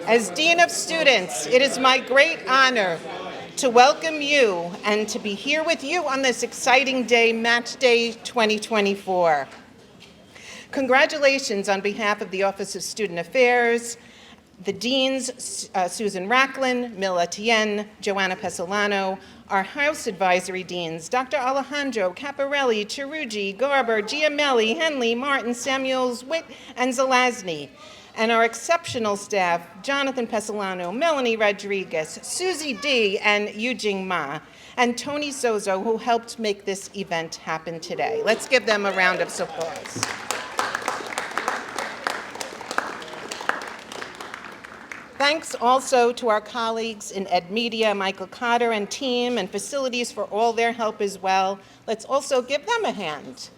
As Dean of Students, it is my great honor to welcome you and to be here with you on this exciting day, Match Day 2024. Congratulations on behalf of the Office of Student Affairs, the Deans, Susan Racklin, Mil Etienne, Joanna Pesolano, our House Advisory Deans, Dr. Alejandro, Caparelli, Cherugi, Garber, Giamelli, Henley, Martin, Samuels, Witt, and Zelazny, and our exceptional staff, Jonathan Pesolano, Melanie Rodriguez, Susie D., and Yujing Ma, and Tony Sozo, who helped make this event happen today. Let's give them a round of applause. Thanks also to our colleagues in Ed Media, Michael Cotter and team, and facilities for all their help as well. Let's also give them a hand.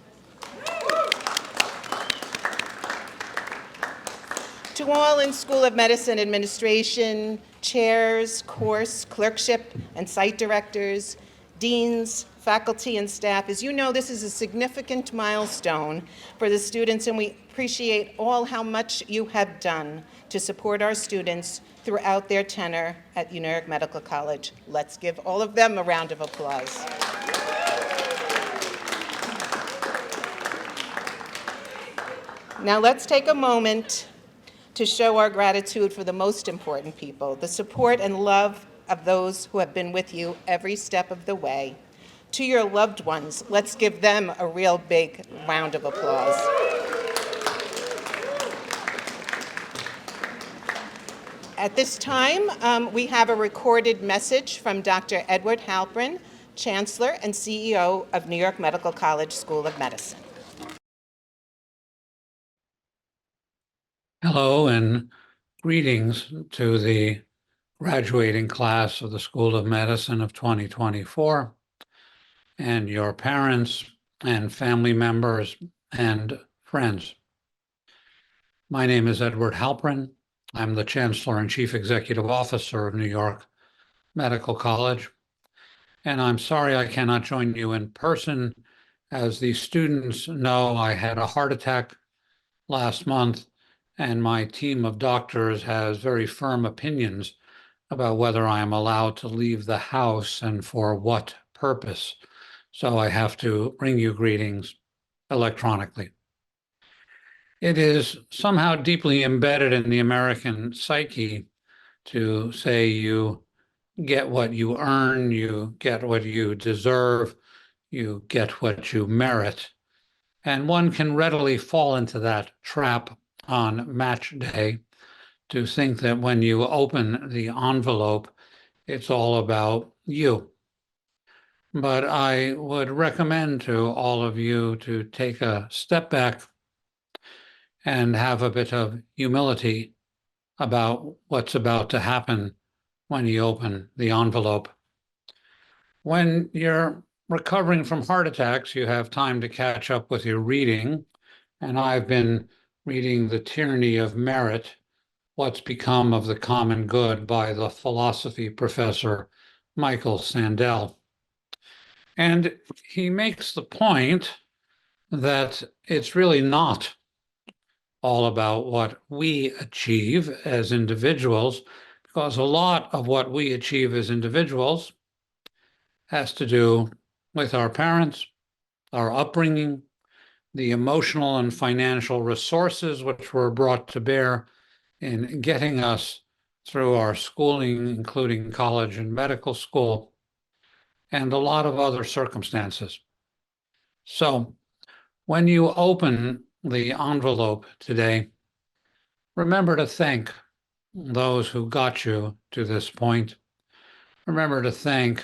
To all in School of Medicine administration, chairs, course, clerkship, and site directors, deans, faculty, and staff, as you know, this is a significant milestone for the students, and we appreciate all how much you have done to support our students throughout their tenure at New York Medical College. Let's give all of them a round of applause. Now let's take a moment to show our gratitude for the most important people, the support and love of those who have been with you every step of the way. To your loved ones, let's give them a real big round of applause. At this time, we have a recorded message from Dr. Edward Halpern, Chancellor and CEO of New York Medical College School of Medicine. Hello and greetings to the graduating class of the School of Medicine of 2024 and your parents and family members and friends. My name is Edward Halpern. I'm the Chancellor and Chief Executive Officer of New York Medical College, and I'm sorry I cannot join you in person. As the students know, I had a heart attack last month, and my team of doctors has very firm opinions about whether I am allowed to leave the house and for what purpose. So I have to bring you greetings electronically. It is somehow deeply embedded in the American psyche to say you get what you earn, you get what you deserve, you get what you merit. And one can readily fall into that trap on match day to think that when you open the envelope, it's all about you. But I would recommend to all of you to take a step back and have a bit of humility about what's about to happen when you open the envelope. When you're recovering from heart attacks, you have time to catch up with your reading, and I've been reading The Tyranny of Merit, What's Become of the Common Good by the philosophy professor Michael Sandel. And he makes the point that it's really not all about what we achieve as individuals, because a lot of what we achieve as individuals has to do with our parents, our upbringing, the emotional and financial resources which were brought to bear in getting us through our schooling, including college and medical school, and a lot of other circumstances. So when you open the envelope today, remember to thank those who got you to this point. Remember to thank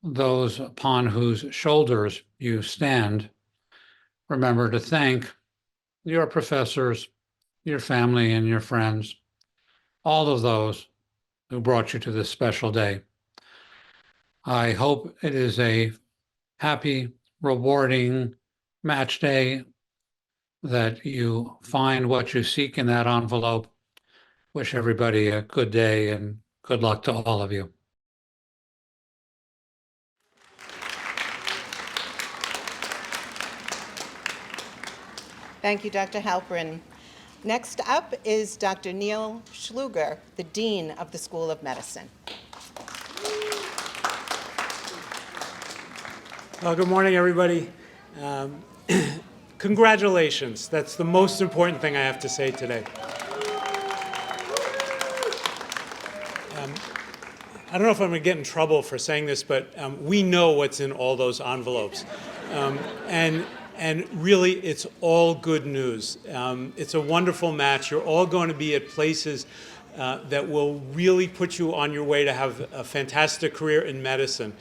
those upon whose shoulders you stand. Remember to thank your professors, your family, and your friends, all of those who brought you to this special day. I hope it is a happy, rewarding match day, that you find what you seek in that envelope. Wish everybody a good day and good luck to all of you. Thank you, Dr. Halpern. Next up is Dr. Neil Schluger, the Dean of the School of Medicine. Well, good morning, everybody. Congratulations. That's the most important thing I have to say today. I don't know if I'm going to get in trouble for saying this, but we know what's in all those envelopes. And really, it's all good news. It's a wonderful match. You're all going to be at places that will really put you on your way to have a fantastic career in medicine.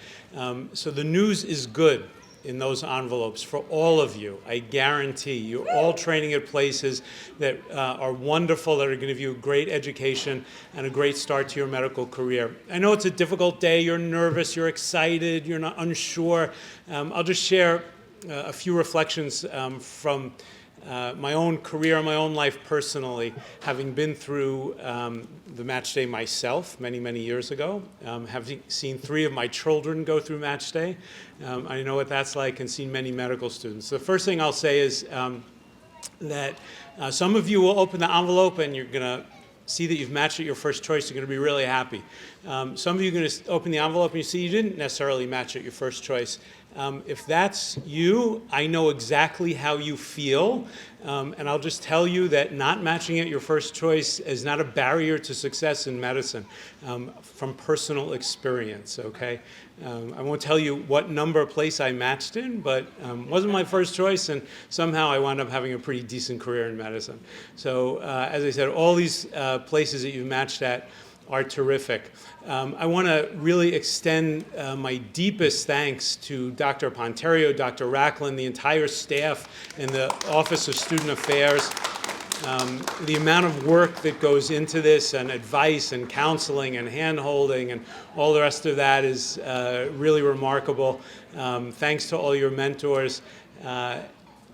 So the news is good in those envelopes for all of you. I guarantee you're all training at places that are wonderful, that are going to give you a great education and a great start to your medical career. I know it's a difficult day. You're nervous, you're excited, you're not unsure. I'll just share a few reflections from my own career, my own life personally, having been through the match day myself many, many years ago, having seen 3 of my children go through match day. I know what that's like, and seen many medical students. The first thing I'll say is that some of you will open the envelope and you're going to see that you've matched at your first choice. You're going to be really happy. Some of you are going to open the envelope and you see you didn't necessarily match at your first choice. If that's you, I know exactly how you feel, and I'll just tell you that not matching at your first choice is not a barrier to success in medicine, from personal experience, okay? I won't tell you what number place I matched in, but wasn't my first choice, and somehow I wound up having a pretty decent career in medicine. So, as I said, all these places that you've matched at are terrific. I want to really extend my deepest thanks to Dr. Ponterio, Dr. Racklin, the entire staff in the Office of Student Affairs. The amount of work that goes into this, and advice and counseling and hand-holding and all the rest of that is really remarkable. Thanks to all your mentors.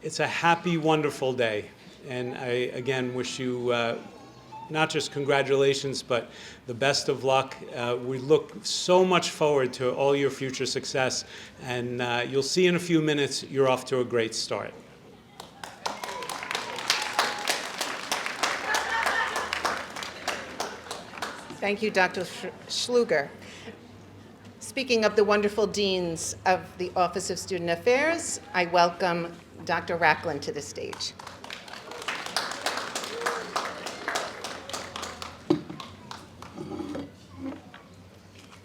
It's a happy, wonderful day. And I, again, wish you not just congratulations, but the best of luck. We look so much forward to all your future success, and you'll see in a few minutes you're off to a great start. Thank you, Dr. Schluger. Speaking of the wonderful deans of the Office of Student Affairs, I welcome Dr. Racklin to the stage.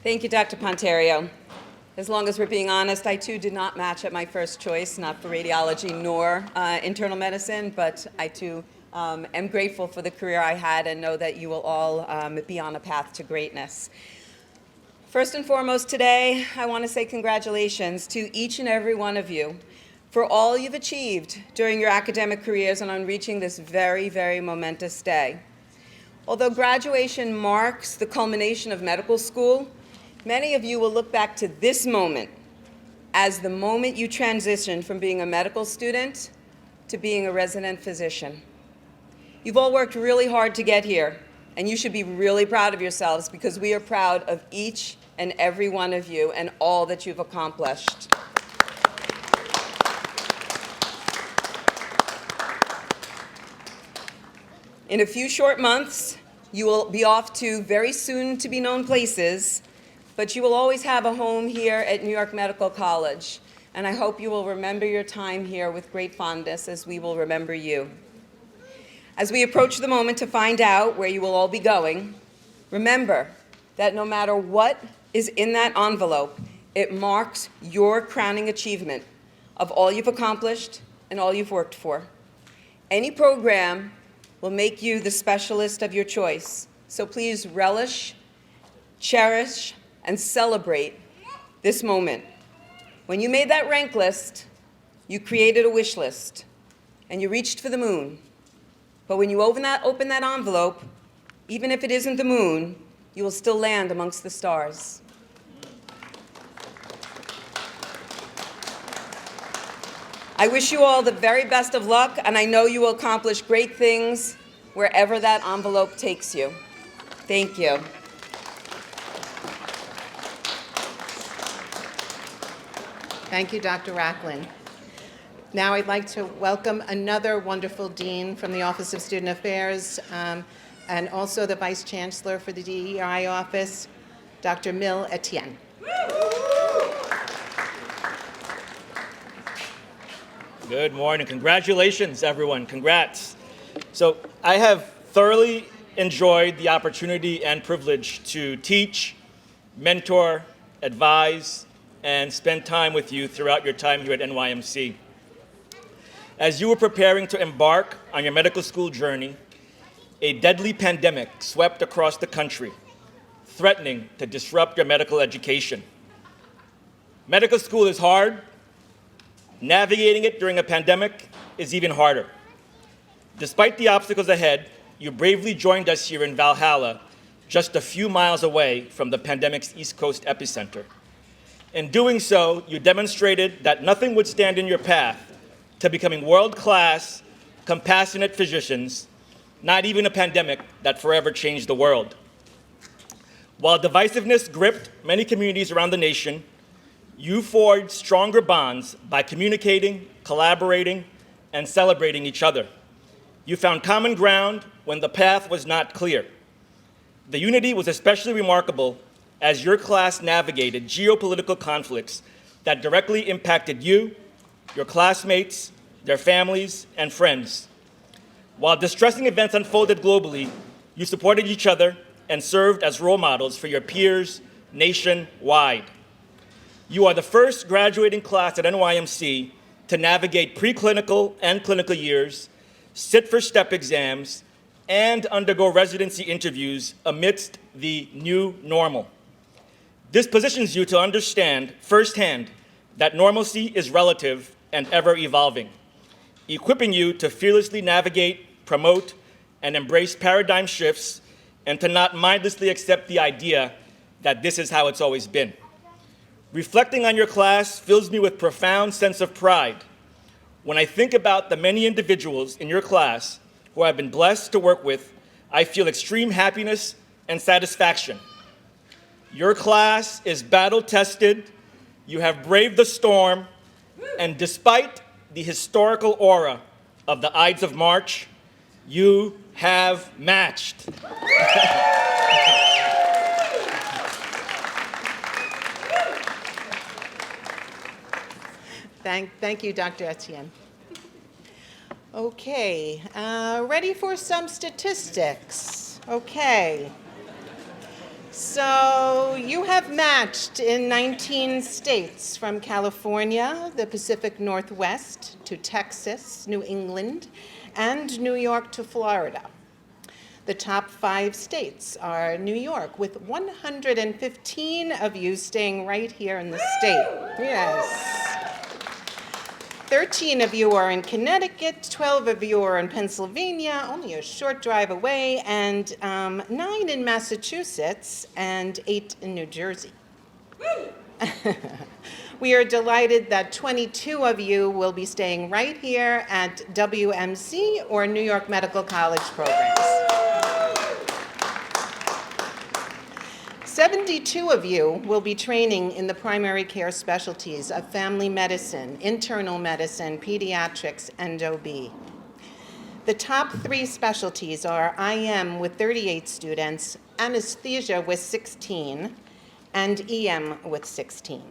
Thank you, Dr. Ponterio. As long as we're being honest, I too did not match at my first choice, not for radiology nor internal medicine, but I too am grateful for the career I had and know that you will all be on a path to greatness. First and foremost today, I want to say congratulations to each and every one of you for all you've achieved during your academic careers and on reaching this very, very momentous day. Although graduation marks the culmination of medical school, many of you will look back to this moment as the moment you transitioned from being a medical student to being a resident physician. You've all worked really hard to get here, and you should be really proud of yourselves because we are proud of each and every one of you and all that you've accomplished. In a few short months, you will be off to very soon to be known places, but you will always have a home here at New York Medical College, and I hope you will remember your time here with great fondness as we will remember you. As we approach the moment to find out where you will all be going, remember that no matter what is in that envelope, it marks your crowning achievement of all you've accomplished and all you've worked for. Any program will make you the specialist of your choice, so please relish, cherish, and celebrate this moment. When you made that rank list, you created a wish list, and you reached for the moon. But when you open that envelope, even if it isn't the moon, you will still land amongst the stars. I wish you all the very best of luck, and I know you will accomplish great things wherever that envelope takes you. Thank you. Thank you, Dr. Racklin. Now I'd like to welcome another wonderful dean from the Office of Student Affairs and also the Vice Chancellor for the DEI office, Dr. Mil Etienne. Good morning. Congratulations, everyone. Congrats. So I have thoroughly enjoyed the opportunity and privilege to teach, mentor, advise, and spend time with you throughout your time here at NYMC. As you were preparing to embark on your medical school journey, a deadly pandemic swept across the country, threatening to disrupt your medical education. Medical school is hard. Navigating it during a pandemic is even harder. Despite the obstacles ahead, you bravely joined us here in Valhalla, just a few miles away from the pandemic's East Coast epicenter. In doing so, you demonstrated that nothing would stand in your path to becoming world-class, compassionate physicians, not even a pandemic that forever changed the world. While divisiveness gripped many communities around the nation, you forged stronger bonds by communicating, collaborating, and celebrating each other. You found common ground when the path was not clear. The unity was especially remarkable as your class navigated geopolitical conflicts that directly impacted you, your classmates, their families, and friends. While distressing events unfolded globally, you supported each other and served as role models for your peers nationwide. You are the first graduating class at NYMC to navigate preclinical and clinical years, sit for STEP exams, and undergo residency interviews amidst the new normal. This positions you to understand firsthand that normalcy is relative and ever evolving, equipping you to fearlessly navigate, promote, and embrace paradigm shifts, and to not mindlessly accept the idea that this is how it's always been. Reflecting on your class fills me with profound sense of pride when I think about the many individuals in your class who I've been blessed to work with. I feel extreme happiness and satisfaction. Your class is battle-tested, you have braved the storm, and despite the historical aura of the Ides of March, you have matched. Thank you, Dr. Etienne. Okay, ready for some statistics? Okay. So you have matched in 19 states, from California, the Pacific Northwest, to Texas, New England, and New York to Florida. The top 5 states are New York, with 115 of you staying right here in the state. Yes. 13 of you are in Connecticut, 12 of you are in Pennsylvania, only a short drive away, and 9 in Massachusetts, and 8 in New Jersey. We are delighted that 22 of you will be staying right here at WMC or New York Medical College programs. 72 of you will be training in the primary care specialties of family medicine, internal medicine, pediatrics, and OB. The top 3 specialties are IM with 38 students, anesthesia with 16, and EM with 16.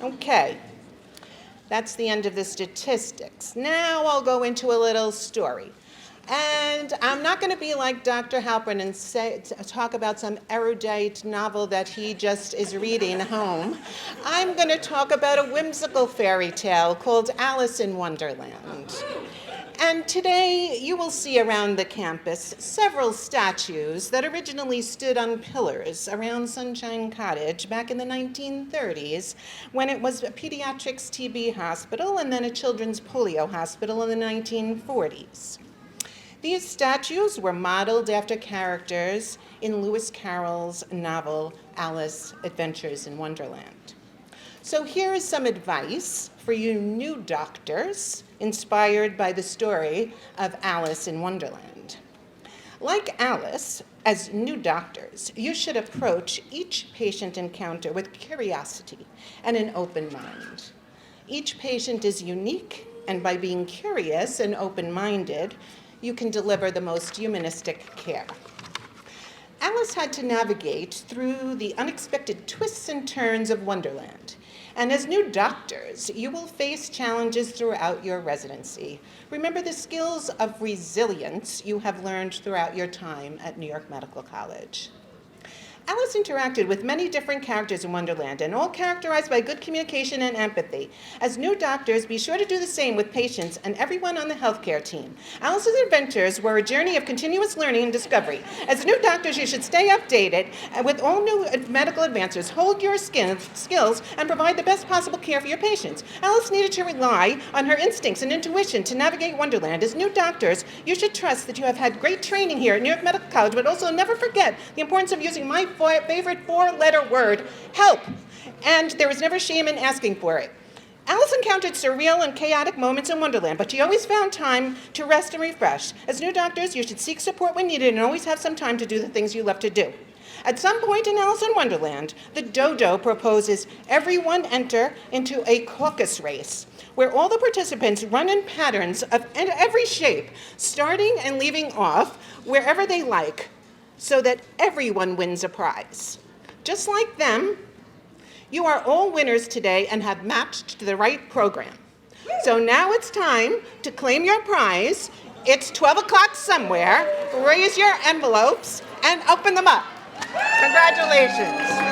Okay, that's the end of the statistics. Now I'll go into a little story. And I'm not going to be like Dr. Halpern and talk about some erudite novel that he just is reading home. I'm going to talk about a whimsical fairy tale called Alice in Wonderland. And today you will see around the campus several statues that originally stood on pillars around Sunshine Cottage back in the 1930s, when it was a pediatrics TB hospital and then a children's polio hospital in the 1940s. These statues were modeled after characters in Lewis Carroll's novel, Alice Adventures in Wonderland. So here is some advice for you new doctors inspired by the story of Alice in Wonderland. Like Alice, As new doctors, you should approach each patient encounter with curiosity and an open mind. Each patient is unique, and by being curious and open-minded, you can deliver the most humanistic care. Alice had to navigate through the unexpected twists and turns of Wonderland. And as new doctors, you will face challenges throughout your residency. Remember the skills of resilience you have learned throughout your time at New York Medical College. Alice interacted with many different characters in Wonderland, and all characterized by good communication and empathy. As new doctors, be sure to do the same with patients and everyone on the healthcare team. Alice's adventures were a journey of continuous learning and discovery. As new doctors, you should stay updated with all new medical advances, hold your skills, and provide the best possible care for your patients. Alice needed to rely on her instincts and intuition to navigate Wonderland. As new doctors, you should trust that you have had great training here at New York Medical College, but also never forget the importance of using my favorite four-letter word, help. And there was never shame in asking for it. Alice encountered surreal and chaotic moments in Wonderland, but she always found time to rest and refresh. As new doctors, you should seek support when needed and always have some time to do the things you love to do. At some point in Alice in Wonderland, the dodo proposes everyone enter into a caucus race, where all the participants run in patterns of every shape, starting and leaving off wherever they like, so that everyone wins a prize. Just like them, you are all winners today and have matched to the right program. So now it's time to claim your prize. It's 12 o'clock somewhere. Raise your envelopes and open them up. Congratulations.